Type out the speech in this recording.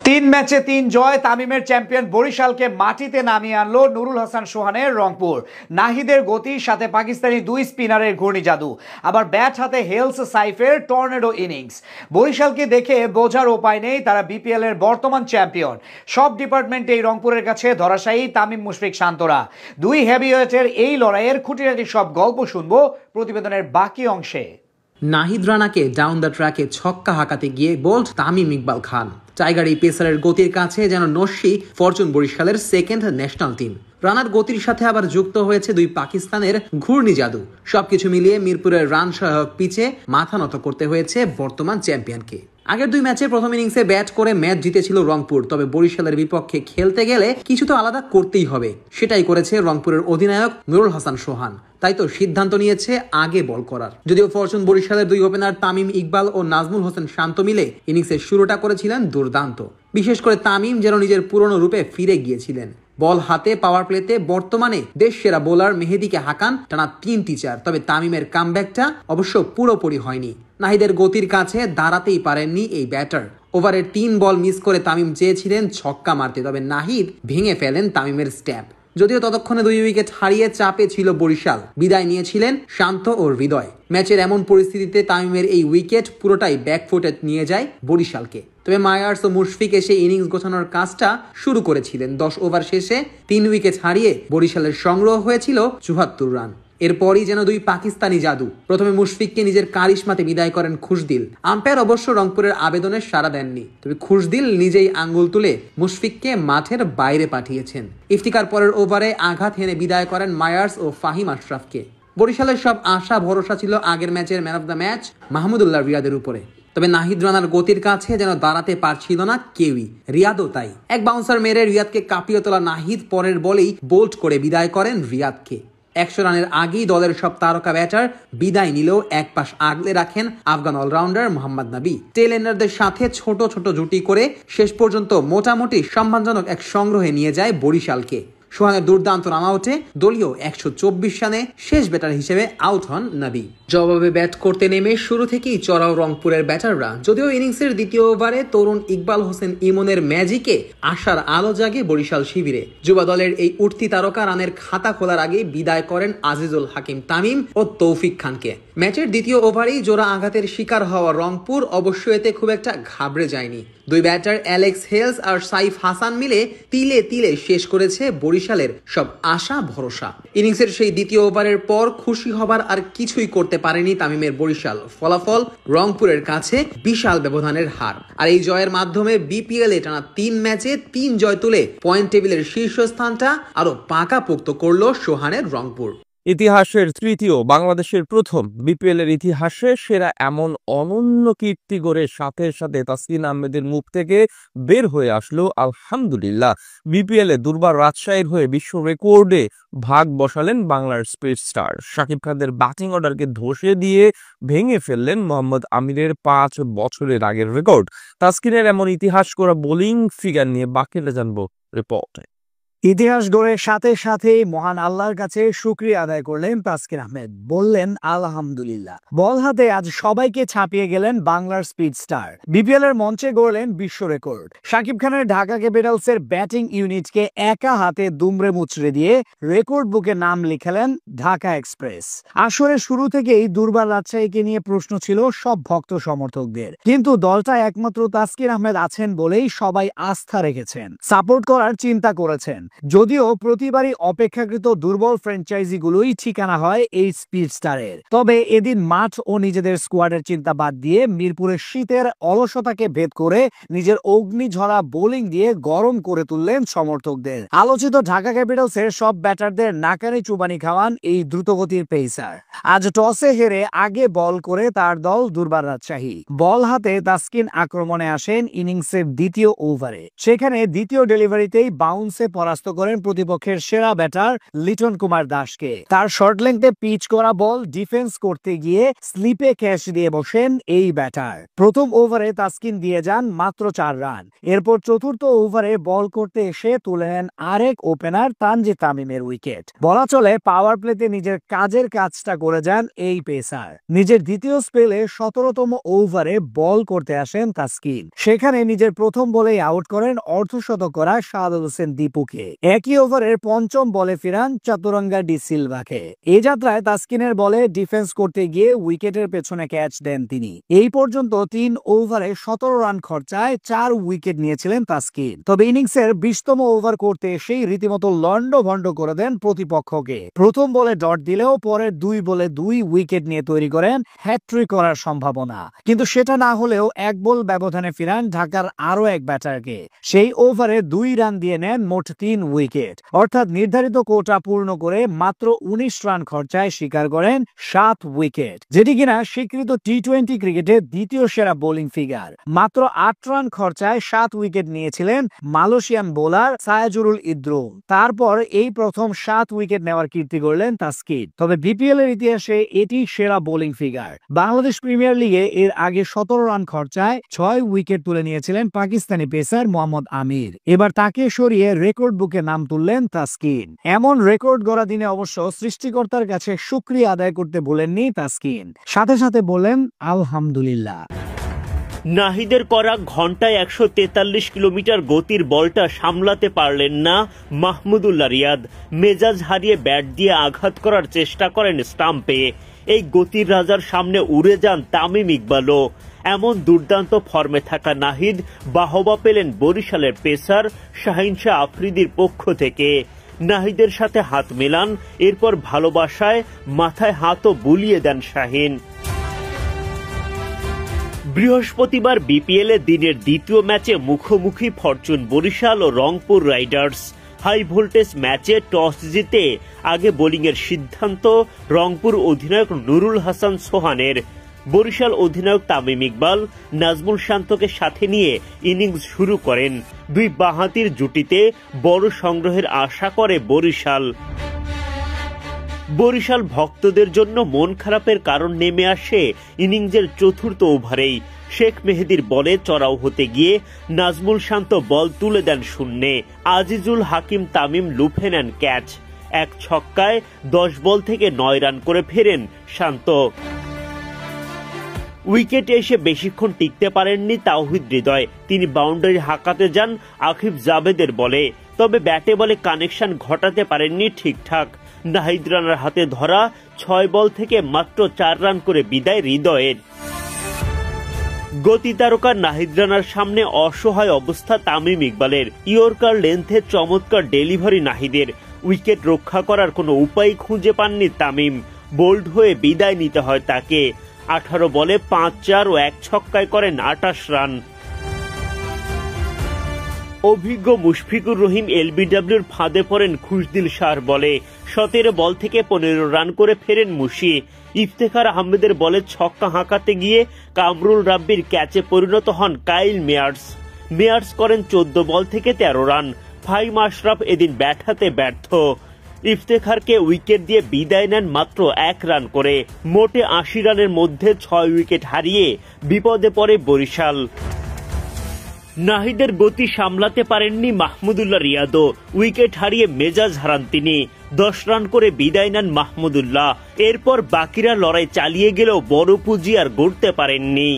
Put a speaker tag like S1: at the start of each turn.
S1: তিন ম্যাচে তিন জয় তামিমের চ্যাম্পিয়ন বরিশালকে মাটিতে নামিয়ে আনলো নুরুল হাসান সোহানের রংপুর। নাহিদের গতির সাথে পাকিস্তানি দুই স্পিনারের ঘূর্ণি জাদু, আবার ব্যাট হাতে হেলস সাইফের টর্নেডো ইনিংস। বরিশালকে দেখে বোঝার উপায় নেই তারা বিপিএল এর বর্তমান চ্যাম্পিয়ন। সব ডিপার্টমেন্টে এই রংপুরের কাছে ধরাশায়ী তামিম মুশফিক শান্তরা। দুই হেভিওয়েটের এই লড়াইয়ের খুঁটিনাটি সব গল্প শুনবো প্রতিবেদনের বাকি অংশে।
S2: নাহিদ রানাকে ডাউন দ্য ট্র্যাকে ছক্কা হাঁকাতে গিয়ে বোল্ড তামিম ইকবাল খান। টাইগার এই পেসারের গতির কাছে যেন নস্যি ফরচুন বরিশালের সেকেন্ড ন্যাশনাল টিম। রানার গতির সাথে আবার যুক্ত হয়েছে দুই পাকিস্তানের ঘূর্ণি জাদু। সবকিছু মিলিয়ে মিরপুরের রান সহায়ক পিচে মাথা নত করতে হয়েছে বর্তমান চ্যাম্পিয়নকে। আগের দুই ম্যাচে প্রথম ইনিংসে ব্যাট করে ম্যাচ জিতেছিল রংপুর, তবে বরিশালের বিপক্ষে খেলতে গেলে কিছু তো আলাদা করতেই হবে। সেটাই করেছে রংপুরের অধিনায়ক নুরুল হাসান সোহান। তাই তো সিদ্ধান্ত নিয়েছে আগে বল করার। যদিও ফরচুন বরিশালের দুই ওপেনার তামিম ইকবাল ও নাজমুল হোসেন শান্ত মিলে ইনিংসের শুরুটা করেছিলেন দুর্দান্ত। বিশেষ করে তামিম যেন নিজের পুরনো রূপে ফিরে গিয়েছিলেন। বল হাতে পাওয়ার প্লেতে বর্তমানে দেশ সেরা বোলার মেহেদীকে হাঁকান টানা 3টি চার। তবে তামিমের কামব্যাকটা অবশ্য পুরোপুরি হয়নি। নাহিদের গতির কাছে দাঁড়াতেই পারেননি এই ব্যাটার। ওভারের 3 বল মিস করে তামিম চেয়েছিলেন ছক্কা মারতে, তবে নাহিদ ভেঙে ফেলেন তামিমের স্ট্যাপ। যদিও ততক্ষণে 2 উইকেট হারিয়ে চাপে ছিল বরিশাল। বিদায় নিয়েছিলেন শান্ত ও হৃদয়। ম্যাচের এমন পরিস্থিতিতে তামিমের এই উইকেট পুরোটাই ব্যাকফুটে নিয়ে যায় বরিশালকে। তবে মায়ার্স ও মুশফিক এসে ইনিংস গোছানোর কাজটা শুরু করেছিলেন। 10 ওভার শেষে 3 উইকেট হারিয়ে বরিশালের সংগ্রহ হয়েছিল 74 রান। এরপরই যেন দুই পাকিস্তানি জাদু। প্রথমে মুশফিককে নিজের কারিশমাতে বিদায় করেন খুশদিল। আম্পায়ার অবশ্য রংপুরের আবেদনের সাড়া দেননি, তবে খুশদিল নিজেই আঙ্গুল তুলে মুশফিককে মাঠের বাইরে পাঠিয়েছেন। ইফতিকার পরের ওভারে আঘাত হেনে বিদায় করেন মায়ার্স ও ফাহিম আশরাফকে। বরিশালের সব আশা ভরসা ছিল আগের ম্যাচের man of the match Mahmudullah রিয়াদের উপরে। তবে নাহিদ রানার গতির কাছে যেন দাঁড়াতে পারছিল না কেউই, রিয়াদও তাই। এক বাউন্সার মেরে রিয়াদকে কাঁপিয়ে তোলা নাহিদ পরের বলেই বোল্ড করে বিদায় করেন রিয়াদকে। 100 রানের আগেই দলের সব তারকা ব্যাটার বিদায় নিলেও এক পাশ আগলে রাখেন আফগান অলরাউন্ডার মোহাম্মদ নবী। টেল এন্ডারদের সাথে ছোট ছোট জুটি করে শেষ পর্যন্ত মোটামুটি সম্মানজনক এক সংগ্রহে নিয়ে যায় বরিশালকে। সোহানের দুর্দান্ত রান আউটে দলীয় 124 রানে শেষ ব্যাটার হিসেবে আউট হন নবী। জবাবে ব্যাট করতে নেমে শুরু থেকেই চড়াও রংপুরের ব্যাটাররা। যদিও ইনিংসের দ্বিতীয় ওভারে তরুণ ইকবাল হোসেন ইমনের ম্যাজিকে আশার আলো জাগে বরিশাল শিবিরে। যুবা দলের এই উঠতি তারকা রানের খাতা খোলার আগে বিদায় করেন আজিজুল হাকিম তামিম ও তৌফিক খানকে। ম্যাচের দ্বিতীয় ওভারেই জোড়া আঘাতের শিকার হওয়া রংপুর অবশ্য এতে খুব একটা ঘাবড়ে যায়নি। দুই ব্যাটার অ্যালেক্স হেলস আর সাইফ হাসান মিলে তিলে তিলে শেষ করেছে বরিশালের সব আশা ভরসা। ইনিংসের সেই দ্বিতীয় ওভারের পর খুশি হবার আর কিছুই করতে পারেনি তামিমের বরিশাল। ফলাফল রংপুরের কাছে বিশাল ব্যবধানের হার। আর এই জয়ের মাধ্যমে বিপিএল এ টানা 3 ম্যাচে 3 জয় তুলে পয়েন্ট টেবিলের শীর্ষস্থানটা আরো পাকাপোক্ত করল সোহানের রংপুর।
S3: ইতিহাসের তৃতীয়, বাংলাদেশের প্রথম বিপিএল এর ইতিহাসে সেরা এমন অনন্য কীর্তি গড়ে সাথে সাথে তাসকিন আহমেদের মুখ থেকে বের হয়ে আসলো আলহামদুলিল্লাহ। বিপিএল এ দুর্বার রাজশাহীর হয়ে বিশ্ব রেকর্ডে ভাগ বসালেন বাংলার স্পিড স্টার। শাকিব খানের ব্যাটিং অর্ডারকে ধসে দিয়ে ভেঙে ফেললেন মোহাম্মদ আমিরের 5 বছরের আগের রেকর্ড। তাসকিনের এমন ইতিহাস করা বোলিং ফিগার নিয়ে বাকিটা জানবো রিপোর্টে।
S1: ইতিহাস গড়ের সাথে সাথে মহান আল্লাহর কাছে শুকরিয়া আদায় করলেন তাসকিন আহমেদ। বললেন আলহামদুলিল্লাহ। বল হাতে আজ সবাইকে ছাপিয়ে গেলেন বাংলার স্পিড স্টার। বিপিএল এর মঞ্চে গড়লেন বিশ্ব রেকর্ড। শাকিব খানের ঢাকা ক্যাপিটালসের ব্যাটিং ইউনিটকে একা হাতে দুমড়ে মুচড়ে দিয়ে রেকর্ড বুকে নাম লিখালেন ঢাকা এক্সপ্রেস। আসরের শুরু থেকেই দুর্বার রাজশাহীকে নিয়ে প্রশ্ন ছিল সব ভক্ত সমর্থকদের, কিন্তু দলটা একমাত্র তাসকিন আহমেদ আছেন বলেই সবাই আস্থা রেখেছেন, সাপোর্ট করার চিন্তা করেছেন। যদিও প্রতিবারই অপেক্ষাকৃত দুর্বল ফ্র্যাঞ্চাইজিগুলোই ঠিকানা হয় এই স্পিড স্টারের, তবে এদিন মাঠ ও নিজেদের স্কোয়াডের চিন্তা বাদ দিয়ে মিরপুরের শীতের অলসতাকে ভেদ করে নিজের অগ্নিঝরা বোলিং দিয়ে গরম করে তুললেন সমর্থকদের। আলোচিত ঢাকা ক্যাপিটালসের সব ব্যাটারদের নাকানি চুবানি খাওয়ান এই দ্রুতগতির পেসার। আজ টসে হেরে আগে বল করে তার দল দুর্বার রাজশাহী। বল হাতে তাসকিন আক্রমণে আসেন ইনিংসের দ্বিতীয় ওভারে। সেখানে দ্বিতীয় ডেলিভারিতেই বাউন্সে পড়া পরাস্ত করেন প্রতিপক্ষের সেরা ব্যাটার লিটন কুমার দাসকে। তার শর্ট লেংথে পিচ করা বল ডিফেন্স করতে গিয়ে স্লিপে ক্যাচ দিয়ে বসেন এই ব্যাটার। প্রথম ওভারে তাসকিন দিয়ে যান মাত্র 4 রান। এরপর চতুর্থ ওভারে বল করতে এসে তুলে নেন আরেক ওপেনার তানজিদ তামিমের উইকেট। বলা চলে পাওয়ার প্লেতে নিজের কাজের কাজটা করে যান এই পেসার। নিজের দ্বিতীয় স্পেলে 17তম ওভারে বল করতে আসেন তাসকিন। সেখানে নিজের প্রথম বলেই আউট করেন অর্ধশতক করা শাহাদাত হোসেন দীপুকে। একই ওভারের পঞ্চম বলে ফিরান চতুরঙ্গা ডি সিলভাকে। এই যাত্রায় তাসকিনের বলে ডিফেন্স করতে গিয়ে উইকেটের পেছনে ক্যাচ দেন তিনি। এই পর্যন্ত 3 ওভারে 17 রান খরচায় 4 উইকেট নিয়েছিলেন তাসকিন। তবে ইনিংসের 20তম ওভার করতে এসেই রীতিমতো লন্ডভন্ড করে দেন প্রতিপক্ষকে। প্রথম বলে ডট দিলেও পরের 2 বলে 2 উইকেট নিয়ে তৈরি করেন হ্যাট্রিক করার সম্ভাবনা। কিন্তু সেটা না হলেও 1 বল ব্যবধানে ফিরান ঢাকার আরো এক ব্যাটারকে। সেই ওভারে 2 রান দিয়ে নেন মোট 3 উইকেট। অর্থাৎ নির্ধারিত কোটা পূর্ণ করে মাত্র 19 রান খরচায় শিকার করেন 7 উইকেট, যেটি কিনা স্বীকৃত টি-20 ক্রিকেটের দ্বিতীয় সেরা বোলিং ফিগার। মাত্র 8 রান খরচায় 7 উইকেট নিয়েছিলেন মালয়েশিয়ান বোলার সায়াজুরুল ইদ্রুম। তারপর এই প্রথম 7 উইকেট নেওয়ার কীর্তি করলেন তাসকিন। তবে বিপিএল এর ইতিহাসে এটি সেরা বোলিং ফিগার। বাংলাদেশ প্রিমিয়ার লিগে এর আগে 17 রান খরচায় 6 উইকেট তুলে নিয়েছিলেন পাকিস্তানি পেসার মোহাম্মদ আমির। এবার তাকে সরিয়ে রেকর্ড বুকে নাম তুললেন তাসকিন। এমন রেকর্ড গড়া দিনে অবশ্য সৃষ্টিকর্তার কাছে শুকরিয়া আদায় করতে ভুলেননি তাসকিন, সাথে সাথে বলেন আলহামদুলিল্লাহ।
S4: নাহিদের করা ঘন্টায় 143 কিলোমিটার গতির বলটা সামলাতে পারলেন না মাহমুদুল্লাহ রিয়াদ। মেজাজ হারিয়ে ব্যাট দিয়ে আঘাত করার চেষ্টা করেন স্টাম্পে। এই গতির রাজার সামনে উড়ে যান তামিম ইকবালও। এমন দুর্দান্ত ফর্মে থাকা নাহিদ বাহবা পেলেন বরিশালের পেসার শাহিন শাহ আফ্রিদির পক্ষ থেকে। নাহিদের সাথে হাত মেলান, এরপর ভালোবাসায় মাথায় হাতও বুলিয়ে দেন শাহিন। বৃহস্পতিবার বিপিএল এ দিনের দ্বিতীয় ম্যাচে মুখোমুখি ফরচুন বরিশাল ও রংপুর রাইডার্স। হাই ভোল্টেজ ম্যাচে টস জিতে আগে বোলিংয়ের সিদ্ধান্ত রংপুর অধিনায়ক নুরুল হাসান সোহানের। বরিশাল অধিনায়ক তামিম ইকবাল নাজমুল শান্তকে সাথে নিয়ে ইনিংস শুরু করেন। 2 বাঁহাতির জুটিতে বড় সংগ্রহের আশা করে বরিশাল। বরিশাল ভক্তদের জন্য মন খারাপের কারণ নেমে আসে ইনিংসের চতুর্থ ওভারেই। শেখ মেহেদীর বলে চড়াও হতে গিয়ে নাজমুল শান্ত বল তুলে দেন শূন্যে। আজিজুল হাকিম তামিম লুফে নেন ক্যাচ। 1 ছক্কায় 10 বল থেকে 9 রান করে ফেরেন শান্ত। উইকেটে এসে বেশিক্ষণ টিকতে পারেননি তাওহিদ হৃদয়। তিনি বাউন্ডারি হাঁকাতে যান আকিব জাবেদের বলে, তবে ব্যাটে বলে কানেকশন ঘটাতে পারেননি ঠিকঠাক। নাহিদ রানার হাতে ধরা 6 বল থেকে মাত্র 4 রান করে বিদায় হৃদয়ের। গতি তারকা নাহিদ রানার সামনে অসহায় অবস্থা তামিম ইকবালের। ইয়র্কার লেন্থে চমৎকার ডেলিভারি নাহিদের। উইকেট রক্ষা করার কোনো উপায় খুঁজে পাননি তামিম। বোল্ড হয়ে বিদায় নিতে হয় তাকে। 18 বলে 5-4 ও 1 ছক্কায় করেন 28 রান। অভিজ্ঞ মুশফিকুর রহিম এলবিডব্লিউর ফাঁদে পড়েন খুশদিল শাহর বলে। 17 বল থেকে 15 রান করে ফেরেন মুশি। ইফতেখার আহমেদের বলে ছক্কা হাঁকাতে গিয়ে কামরুল রাব্বির ক্যাচে পরিণত হন কাইল মেয়ার্স করেন 14 বল থেকে 13 রান। ফাহিম আশরাফ এদিন ব্যাট হাতে ব্যর্থ। ইফতেখারকে উইকেট দিয়ে বিদায় নেন মাত্র 1 রান করে। মোটে 80 রানের মধ্যে 6 উইকেট হারিয়ে বিপদে পড়ে বরিশাল। নাহিদের গতি সামলাতে পারেননি মাহমুদুল্লাহ রিয়াদও। উইকেট হারিয়ে মেজাজ হারান তিনি। 10 রান করে বিদায় নেন মাহমুদুল্লাহ। এরপর বাকিরা লড়াই চালিয়ে গেলেও বড় পুঁজি আর গড়তে পারেননি।